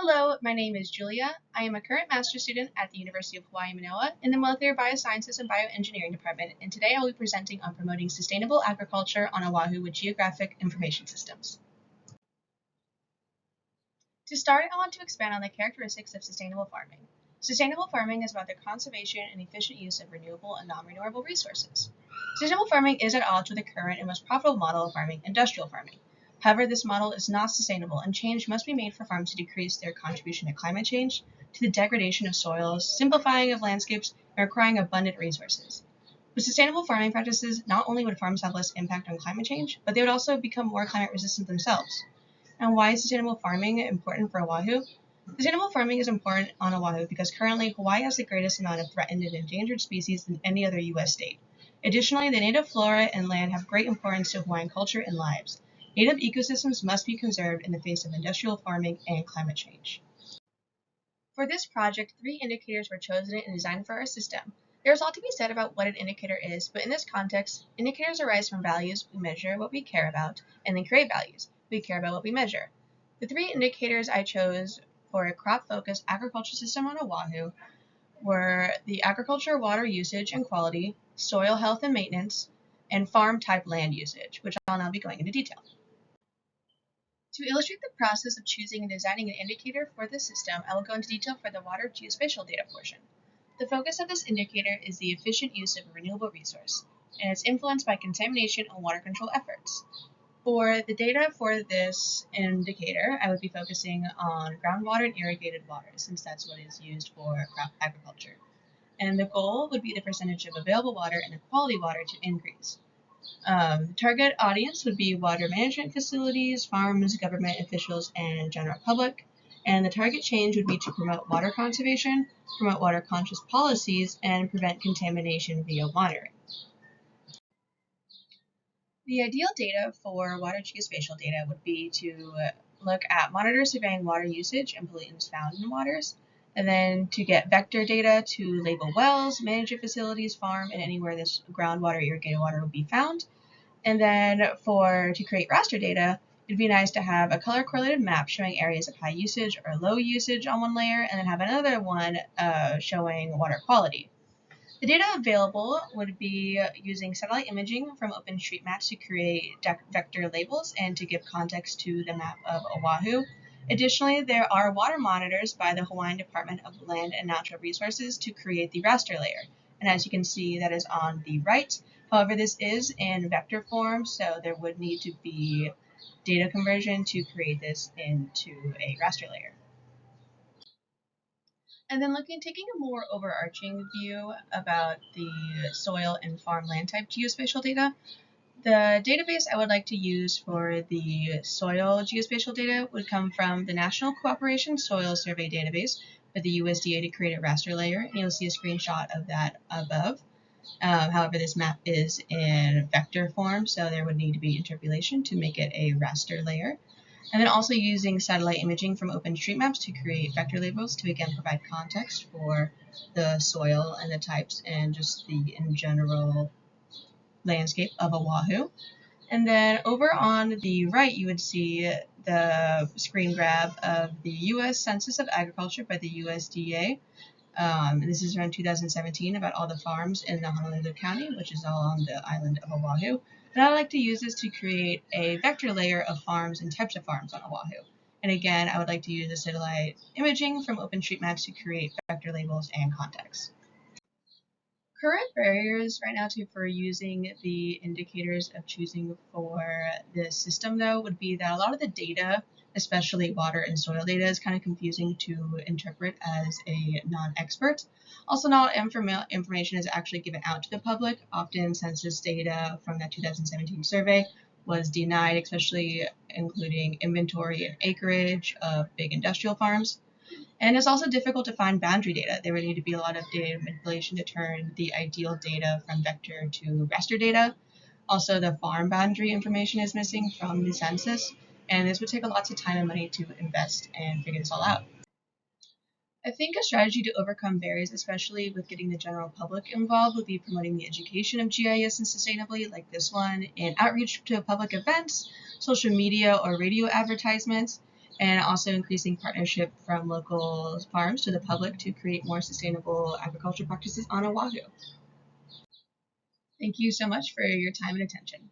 Hello, my name is Julia. I am a current master's student at the University of Hawaii Manoa in the Molecular Biosciences and Bioengineering Department, and today I will be presenting on promoting sustainable agriculture on Oʻahu with geographic information systems. To start, I want to expand on the characteristics of sustainable farming. Sustainable farming is about the conservation and efficient use of renewable and non-renewable resources. Sustainable farming is at odds with the current and most profitable model of farming, industrial farming. However, this model is not sustainable, and change must be made for farms to decrease their contribution to climate change, to the degradation of soils, simplifying of landscapes, and requiring abundant resources. With sustainable farming practices, not only would farms have less impact on climate change, but they would also become more climate resistant themselves. And why is sustainable farming important for Oʻahu? Sustainable farming is important on Oʻahu because currently Hawaii has the greatest amount of threatened and endangered species than any other U.S. state. Additionally, the native flora and land have great importance to Hawaiian culture and lives. Native ecosystems must be conserved in the face of industrial farming and climate change. For this project, 3 indicators were chosen and designed for our system. There's a lot to be said about what an indicator is, but in this context, indicators arise from values. We measure what we care about, and then create values. We care about what we measure. The 3 indicators I chose for a crop-focused agriculture system on Oʻahu were the agriculture water usage and quality, soil health and maintenance, and farm-type land usage, which I'll now be going into detail. To illustrate the process of choosing and designing an indicator for this system, I will go into detail for the water geospatial data portion. The focus of this indicator is the efficient use of a renewable resource, and it's influenced by contamination and water control efforts. For the data for this indicator, I would be focusing on groundwater and irrigated water, since that's what is used for crop agriculture. And the goal would be the percentage of available water and the quality water to increase. Target audience would be water management facilities, farms, government officials, and general public. And the target change would be to promote water conservation, promote water conscious policies, and prevent contamination via monitoring. The ideal data for water geospatial data would be to look at monitors surveying water usage and pollutants found in waters, and then to get vector data to label wells, management facilities, farm, and anywhere this groundwater irrigated water would be found. And then to create raster data, it'd be nice to have a color correlated map showing areas of high usage or low usage on one layer, and then have another one showing water quality. The data available would be using satellite imaging from OpenStreetMaps to create vector labels and to give context to the map of Oʻahu. Additionally, there are water monitors by the Hawaiian Department of Land and Natural Resources to create the raster layer. And as you can see, that is on the right. However, this is in vector form, so there would need to be data conversion to create this into a raster layer. And then taking a more overarching view about the soil and farmland type geospatial data, the database I would like to use for the soil geospatial data would come from the National Cooperation Soil Survey database with the USDA to create a raster layer, and you'll see a screenshot of that above. However, this map is in vector form, so there would need to be interpolation to make it a raster layer. And then also using satellite imaging from OpenStreetMaps to create vector labels to again provide context for the soil and the types and just the in general landscape of Oʻahu. And then over on the right, you would see the screen grab of the U.S. Census of Agriculture by the USDA. This is around 2017 about all the farms in the Honolulu County, which is all on the island of Oʻahu. And I like to use this to create a vector layer of farms and types of farms on Oʻahu. And again, I would like to use the satellite imaging from OpenStreetMaps to create vector labels and context. Current barriers right now for using the indicators of choosing for this system, though, would be that a lot of the data, especially water and soil data, is kind of confusing to interpret as a non-expert. Also, not all information is actually given out to the public. Often census data from that 2017 survey was denied, especially including inventory and acreage of big industrial farms. And it's also difficult to find boundary data. There would need to be a lot of data manipulation to turn the ideal data from vector to raster data. Also, the farm boundary information is missing from the census, and this would take lots of time and money to invest and figure this all out. I think a strategy to overcome barriers, especially with getting the general public involved, would be promoting the education of GIS and sustainably, like this one, in outreach to public events, social media, or radio advertisements. and also increasing partnership from local farms to the public to create more sustainable agriculture practices on Oʻahu. Thank you so much for your time and attention.